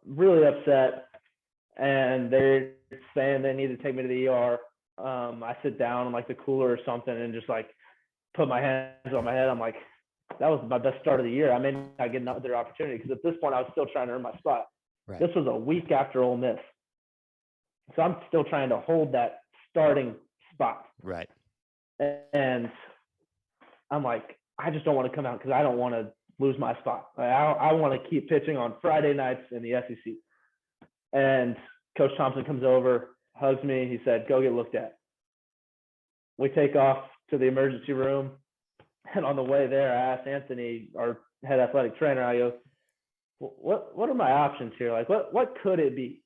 really upset. And they're saying they need to take me to the ER. I sit down in like the cooler or something and just like put my hands on my head. I'm like, that was my best start of the year. I may not get another opportunity because at this point I was still trying to earn my spot. Right. This was a week after Ole Miss. So I'm still trying to hold that starting spot. Right. And I'm like, I just don't want to come out because I don't want to lose my spot. I want to keep pitching on Friday nights in the SEC. And Coach Thompson comes over, hugs me. He said, go get looked at. We take off to the emergency room. And on the way there, I asked Anthony, our head athletic trainer, I go, what are my options here? Like, what could it be?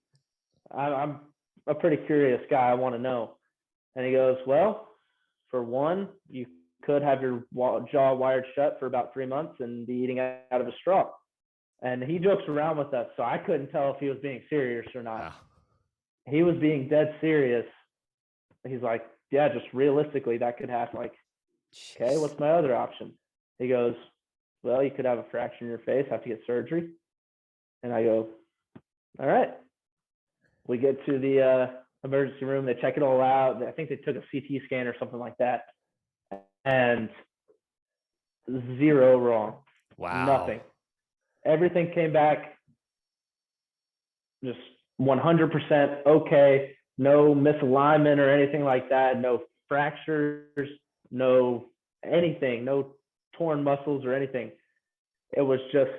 I'm a pretty curious guy. I want to know. And he goes, well, for one, you could have your jaw wired shut for about 3 months and be eating out of a straw. And he jokes around with us, so I couldn't tell if he was being serious or not. Wow. He was being dead serious. He's like, yeah, just realistically, that could happen. Like, okay, what's my other option? He goes, well, you could have a fracture in your face, have to get surgery. And I go, all right. we get to the emergency room. They check it all out. I think they took a CT scan or something like that, and 0 wrong. Wow. Nothing. Everything came back just 100% okay. No misalignment or anything like that. No fractures. No anything. No torn muscles or anything. It was just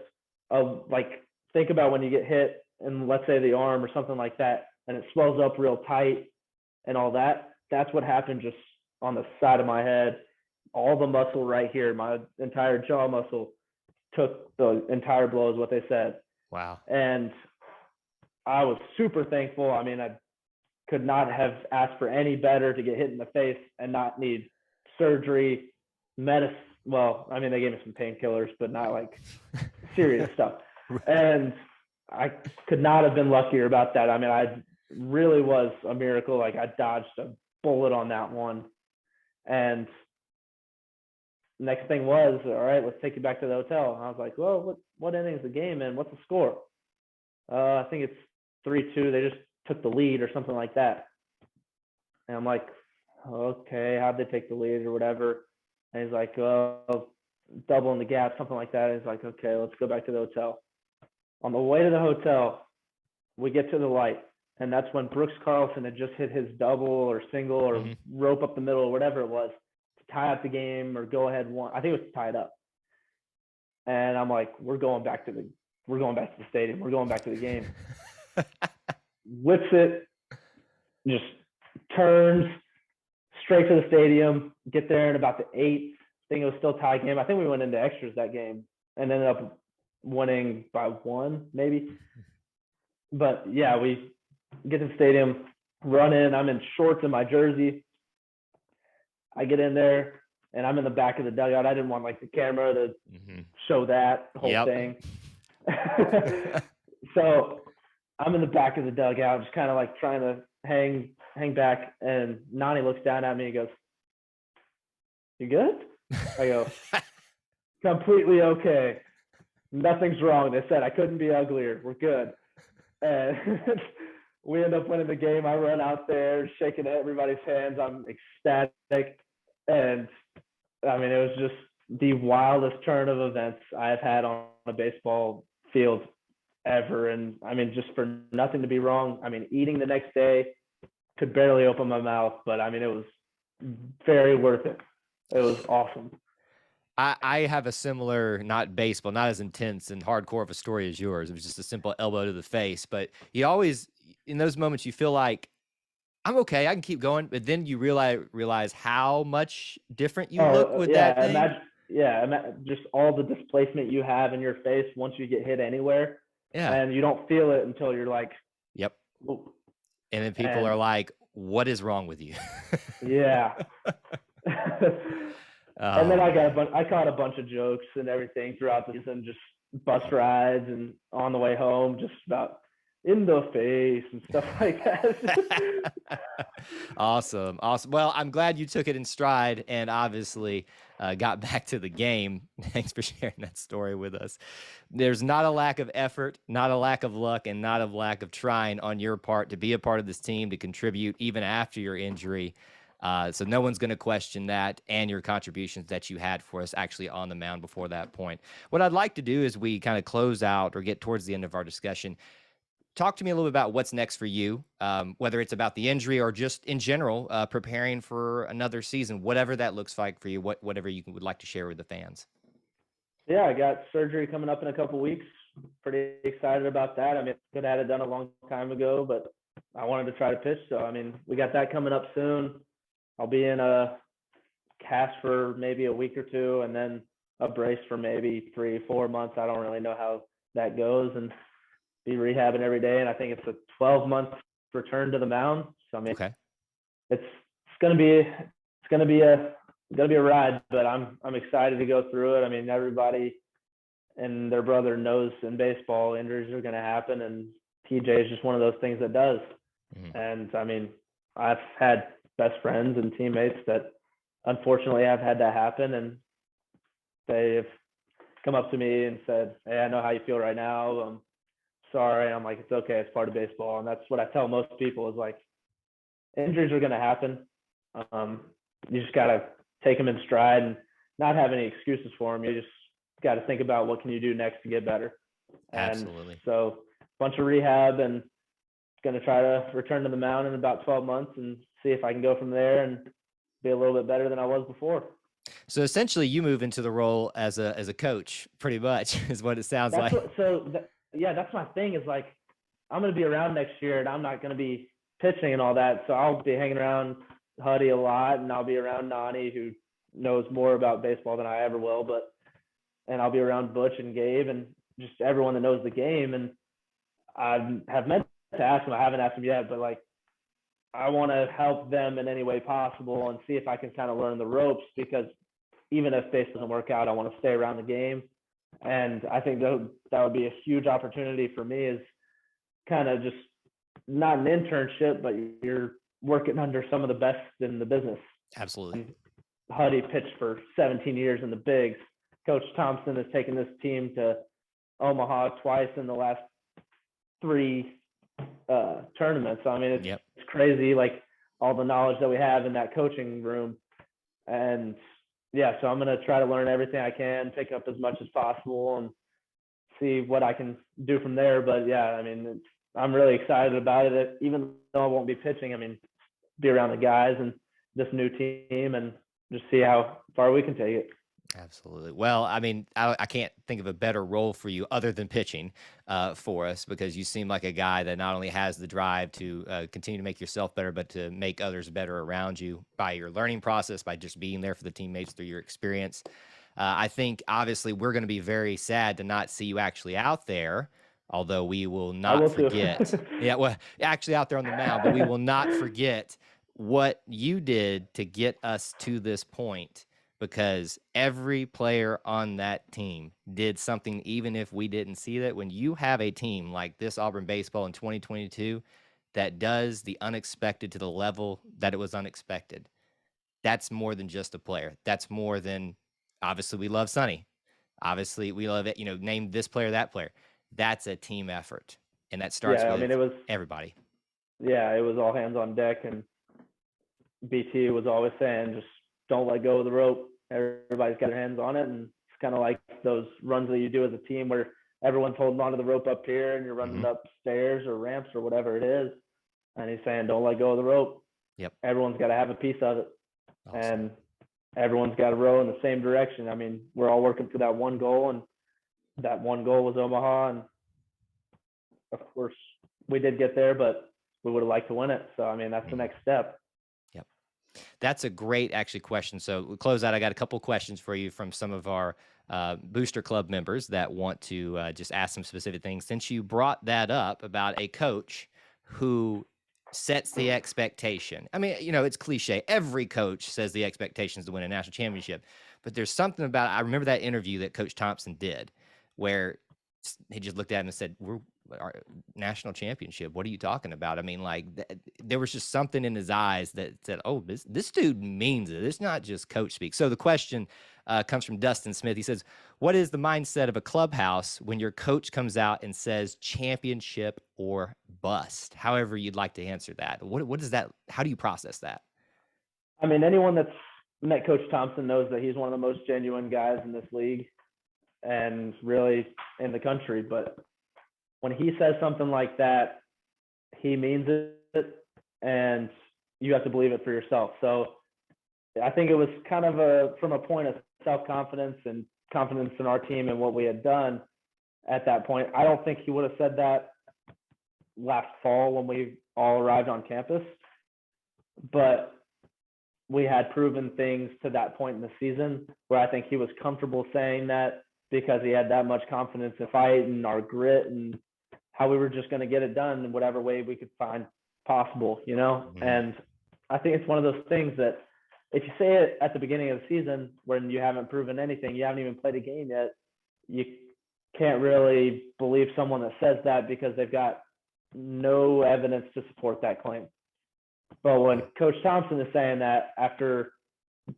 like, think about when you get hit and let's say the arm or something like that, and it swells up real tight and all that. That's what happened just on the side of my head. All the muscle right here, my entire jaw muscle took the entire blow is what they said. Wow. And I was super thankful. I mean, I could not have asked for any better to get hit in the face and not need surgery, medicine. Well, I mean, they gave me some painkillers, but not like serious stuff. And I could not have been luckier about that. I mean, I really was a miracle. Like, I dodged a bullet on that one. And next thing was, all right, let's take you back to the hotel. And I was like, well, what inning is the game in? What's the score? I think it's 3-2. They just took the lead or something like that. And I'm like, okay, how'd they take the lead or whatever? And he's like, oh, doubling the gap, something like that. And he's like, okay, let's go back to the hotel. On the way to the hotel, we get to the light. And that's when Brooks Carlson had just hit his double or single or rope up the middle or whatever it was to tie up the game or go ahead one. I think it was to tie it up. And I'm like, we're going back to the stadium. We're going back to the game. Whips it, just turns straight to the stadium, get there in about the 8th. I think it was still tie game. I think we went into extras that game and ended up winning by 1, maybe. But yeah, we get to the stadium, run in. I'm in shorts and my jersey. I get in there and I'm in the back of the dugout. I didn't want like the camera to show that whole thing. So I'm in the back of the dugout, just kind of like trying to hang back. And Nani looks down at me and goes, "You good?" I go, "Completely okay. Nothing's wrong." They said I couldn't be uglier. We're good. And we end up winning the game. I run out there shaking everybody's hands. I'm ecstatic. And I mean, it was just the wildest turn of events I've had on a baseball field ever. And I mean, just for nothing to be wrong. I mean, eating the next day, could barely open my mouth, but I mean, it was very worth it. It was awesome. I have a similar, not baseball, not as intense and hardcore of a story as yours. It was just a simple elbow to the face. But you always, in those moments, you feel like, I'm okay, I can keep going. But then you realize how much different you look with that thing. Imagine just all the displacement you have in your face once you get hit anywhere. Yeah. And you don't feel it until you're like, yep. Ooh. And then people are like, what is wrong with you? Yeah. And then I caught a bunch of jokes and everything throughout the season, just bus rides and on the way home, just about in the face and stuff like that. Awesome. Well, I'm glad you took it in stride and obviously got back to the game. Thanks for sharing that story with us. There's not a lack of effort, not a lack of luck, and not a lack of trying on your part to be a part of this team, to contribute even after your injury. So no one's going to question that and your contributions that you had for us actually on the mound before that point. What I'd like to do is we kind of close out or get towards the end of our discussion. Talk to me a little bit about what's next for you, whether it's about the injury or just in general, preparing for another season, whatever that looks like for you, whatever you would like to share with the fans. Yeah, I got surgery coming up in a couple of weeks. Pretty excited about that. I mean, could have had it done a long time ago, but I wanted to try to pitch. So, I mean, we got that coming up soon. I'll be in a cast for maybe a week or two and then a brace for maybe 3-4 months. I don't really know how that goes, and be rehabbing every day. And I think it's a 12-month return to the mound. So, I mean, it's going to be a ride, but I'm excited to go through it. I mean, everybody and their brother knows in baseball, injuries are going to happen, and TJ is just one of those things that does. And I mean, I've had best friends and teammates that unfortunately have had that happen, and they've come up to me and said, "Hey, I know how you feel right now. sorry. I'm like, it's okay. It's part of baseball. And that's what I tell most people is like, injuries are going to happen. You just got to take them in stride and not have any excuses for them. You just got to think about what can you do next to get better. Absolutely. And so bunch of rehab and going to try to return to the mound in about 12 months and see if I can go from there and be a little bit better than I was before. So essentially you move into the role as a coach pretty much is what it sounds like. That's my thing is like, I'm going to be around next year and I'm not going to be pitching and all that. So I'll be hanging around Huddy a lot and I'll be around Nani, who knows more about baseball than I ever will, and I'll be around Butch and Gabe and just everyone that knows the game. And I have meant to ask them, I haven't asked them yet, but like, I want to help them in any way possible and see if I can kind of learn the ropes, because even if base doesn't work out, I want to stay around the game. And I think that would be a huge opportunity for me, is kind of just not an internship, but you're working under some of the best in the business. Absolutely. And Huddy pitched for 17 years in the bigs. Coach Thompson has taken this team to Omaha twice in the last 3 tournaments. So, I mean, it's crazy, like all the knowledge that we have in that coaching room. And yeah, so I'm going to try to learn everything I can, pick up as much as possible and see what I can do from there. But yeah, I mean, I'm really excited about it. Even though I won't be pitching, I mean, be around the guys and this new team and just see how far we can take it. Absolutely. Well, I mean, I can't think of a better role for you other than pitching for us, because you seem like a guy that not only has the drive to continue to make yourself better, but to make others better around you by your learning process, by just being there for the teammates through your experience. I think, obviously, we're going to be very sad to not see you actually out there, although we will not forget. Yeah, well, actually out there on the mound, but we will not forget what you did to get us to this point, because every player on that team did something, even if we didn't see that. When you have a team like this Auburn baseball in 2022 that does the unexpected to the level that it was unexpected, that's more than just a player. That's more than, obviously, we love Sonny. Obviously, we love it. Name this player, that player. That's a team effort, and that starts with it was everybody. Yeah, it was all hands on deck, and BT was always saying, just don't let go of the rope. Everybody's got their hands on it, and it's kind of like those runs that you do as a team where everyone's holding onto the rope up here and you're running up stairs or ramps or whatever it is. And he's saying, don't let go of the rope. Yep. Everyone's got to have a piece of it. Awesome. And everyone's got to row in the same direction. I mean, we're all working for that one goal, and that one goal was Omaha. And of course, we did get there, but we would have liked to win it. So, I mean, that's the next step. That's a great, actually, question. So we'll close out. I got a couple questions for you from some of our Booster Club members that want to just ask some specific things. Since you brought that up about a coach who sets the expectation. I mean, it's cliche. Every coach says the expectation is to win a national championship. But there's something about, I remember that interview that Coach Thompson did where he just looked at him and said, we're our national championship. What are you talking about? I mean, like, there was just something in his eyes that said, oh, this dude means it. It's not just coach speak. So the question comes from Dustin Smith. He says, what is the mindset of a clubhouse when your coach comes out and says championship or bust? However you'd like to answer that. What is that? How do you process that? I mean, anyone that's met Coach Thompson knows that he's one of the most genuine guys in this league and really in the country. But when he says something like that, he means it, and you have to believe it for yourself. So I think it was kind of from a point of self-confidence and confidence in our team and what we had done at that point. I don't think he would have said that last fall when we all arrived on campus, but we had proven things to that point in the season where I think he was comfortable saying that because he had that much confidence in fight and our grit and how we were just going to get it done in whatever way we could find possible, Mm-hmm. And I think it's one of those things that if you say it at the beginning of the season when you haven't proven anything, you haven't even played a game yet, you can't really believe someone that says that because they've got no evidence to support that claim. But when Coach Thompson is saying that after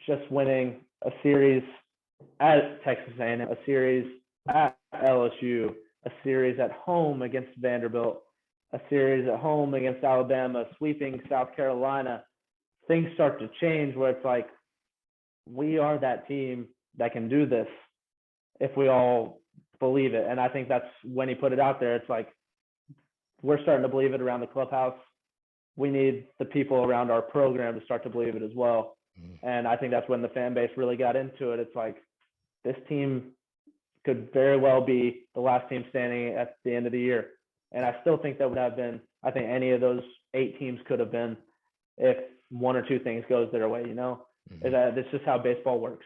just winning a series at Texas A&M, a series at LSU, a series at home against Vanderbilt, a series at home against Alabama, sweeping South Carolina, things start to change where it's like, we are that team that can do this if we all believe it. And I think that's when he put it out there. It's like, we're starting to believe it around the clubhouse. We need the people around our program to start to believe it as well. And I think that's when the fan base really got into it. It's like, this team could very well be the last team standing at the end of the year. And I still think that would have been, I think any of those 8 teams could have been if one or two things goes their way, you know? That's just how baseball works.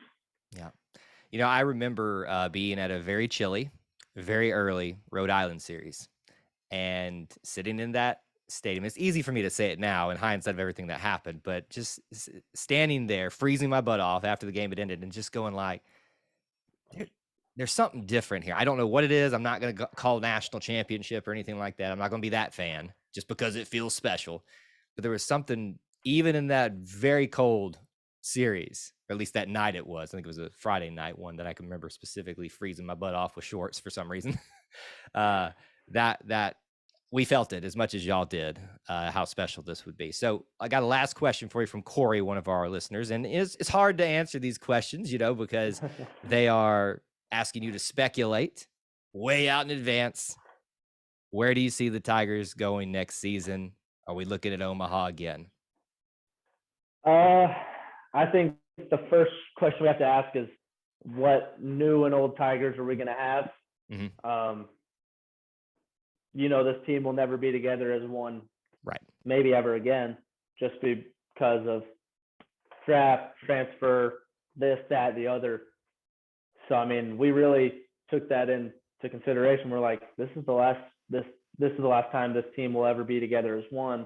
Yeah. You know, I remember being at a very chilly, very early Rhode Island series and sitting in that stadium. It's easy for me to say it now in hindsight of everything that happened, but just standing there, freezing my butt off after the game had ended and just going like, there's something different here. I don't know what it is. I'm not going to call national championship or anything like that. I'm not going to be that fan just because it feels special. But there was something, even in that very cold series, or at least that night it was. I think it was a Friday night one that I can remember specifically freezing my butt off with shorts for some reason. That we felt it as much as y'all did, how special this would be. So I got a last question for you from Corey, one of our listeners. And it's hard to answer these questions, you know, because they are asking you to speculate way out in advance. Where do you see the Tigers going next season? Are we looking at Omaha again? I think the first question we have to ask is, what new and old Tigers are we going to have? You know, this team will never be together as one, right? Maybe ever again, just because of draft, transfer, this, that, the other. So, I mean, we really took that into consideration. We're like, this is the last time this team will ever be together as one.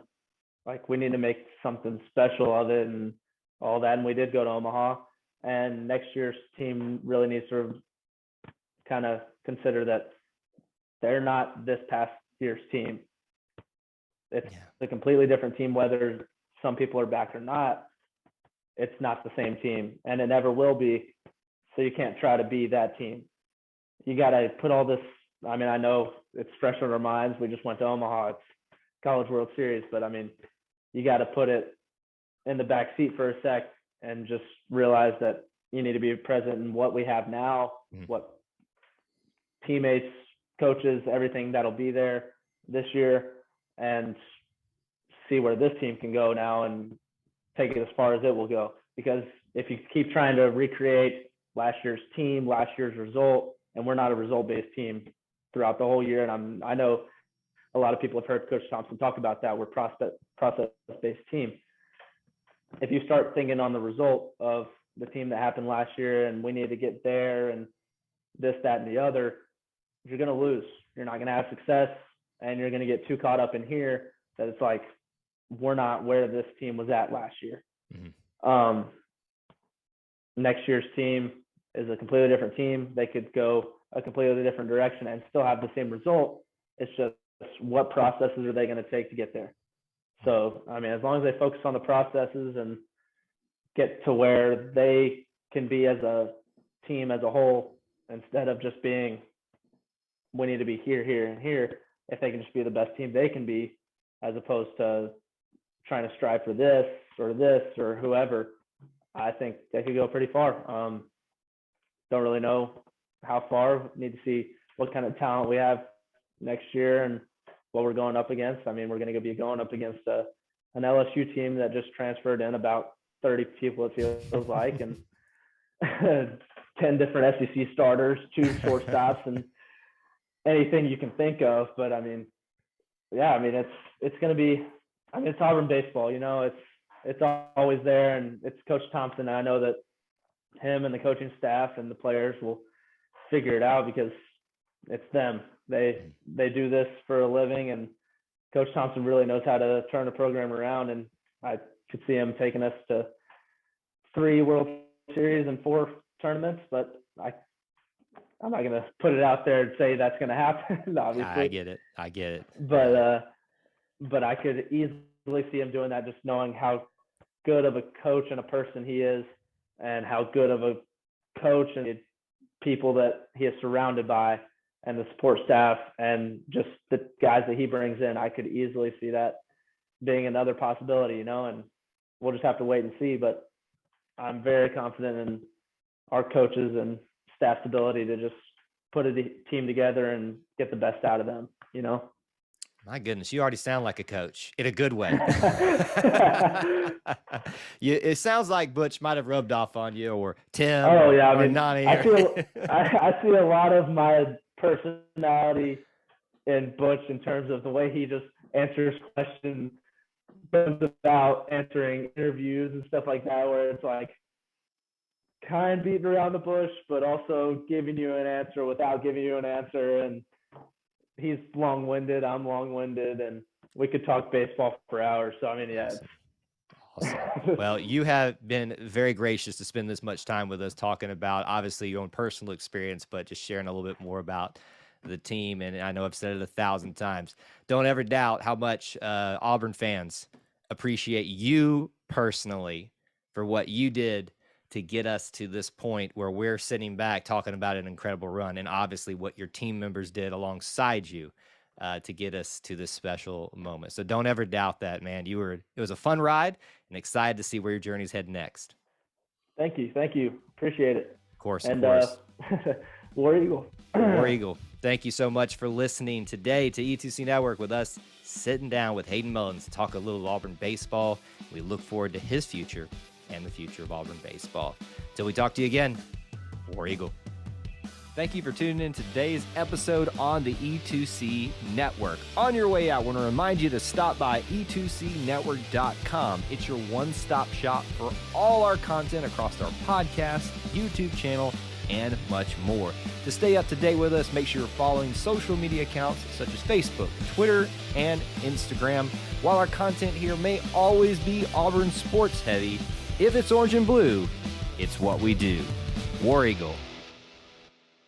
Like, we need to make something special of it and all that. And we did go to Omaha, and next year's team really needs to kind of consider that they're not this past year's team. It's a completely different team, whether some people are back or not. It's not the same team, and it never will be. So you can't try to be that team. You got to put all this. I mean, I know it's fresh on our minds. We just went to Omaha. It's College World Series, but I mean, you got to put it in the back seat for a sec and just realize that you need to be present in what we have now, what teammates, coaches, everything that'll be there this year, and see where this team can go now and take it as far as it will go. Because if you keep trying to recreate last year's team, last year's result, and we're not a result-based team throughout the whole year, and I know a lot of people have heard Coach Thompson talk about that. We're process-based team. If you start thinking on the result of the team that happened last year and we need to get there and this, that, and the other, you're going to lose. You're not going to have success, and you're going to get too caught up in here that it's like, we're not where this team was at last year. Next year's team is a completely different team. They could go a completely different direction and still have the same result. It's just, what processes are they going to take to get there? So, I mean, as long as they focus on the processes and get to where they can be as a team as a whole, instead of just being, we need to be here, here, and here, if they can just be the best team they can be, as opposed to trying to strive for this or whoever, I think they could go pretty far. Don't really know how far. Need to see what kind of talent we have next year and what we're going up against. I mean, we're going to be going up against an LSU team that just transferred in about 30 people, it feels like, and 10 different SEC starters, 2 shortstops, and anything you can think of. But I mean, yeah, I mean, it's going to be, I mean, it's Auburn baseball, you know, it's always there, and it's Coach Thompson. And I know that him and the coaching staff and the players will figure it out because it's them. They do this for a living, and Coach Thompson really knows how to turn a program around. And I could see him taking us to 3 World Series and 4 tournaments, but I'm not going to put it out there and say that's going to happen. Obviously, I get it. But I could easily see him doing that, just knowing how good of a coach and a person he is, and how good of a coach and people that he is surrounded by and the support staff and just the guys that he brings in, I could easily see that being another possibility, and we'll just have to wait and see. But I'm very confident in our coaches and staff's ability to just put a team together and get the best out of them, My goodness, you already sound like a coach in a good way. It sounds like Butch might have rubbed off on you, or Tim. Oh yeah, or Nani. I see a lot of my personality in Butch in terms of the way he just answers questions, about answering interviews and stuff like that, where it's like kind of beating around the bush, but also giving you an answer without giving you an answer. And he's long-winded, I'm long-winded, and we could talk baseball for hours. So, yeah. Awesome. Well, you have been very gracious to spend this much time with us talking about, obviously, your own personal experience, but just sharing a little bit more about the team. And I know I've said it 1,000 times. Don't ever doubt how much Auburn fans appreciate you personally for what you did to get us to this point where we're sitting back talking about an incredible run, and obviously what your team members did alongside you to get us to this special moment. So don't ever doubt that, man. It was a fun ride, and excited to see where your journey's head next. Thank you. Appreciate it. Of course. War Eagle. War Eagle. Thank you so much for listening today to E2C Network with us, sitting down with Hayden Mullins to talk a little Auburn baseball. We look forward to his future and the future of Auburn baseball. Till we talk to you again, War Eagle. Thank you for tuning in to today's episode on the E2C Network. On your way out, I want to remind you to stop by e2cnetwork.com. It's your one-stop shop for all our content across our podcast, YouTube channel, and much more. To stay up to date with us, make sure you're following social media accounts such as Facebook, Twitter, and Instagram. While our content here may always be Auburn sports heavy, if it's orange and blue, it's what we do. War Eagle.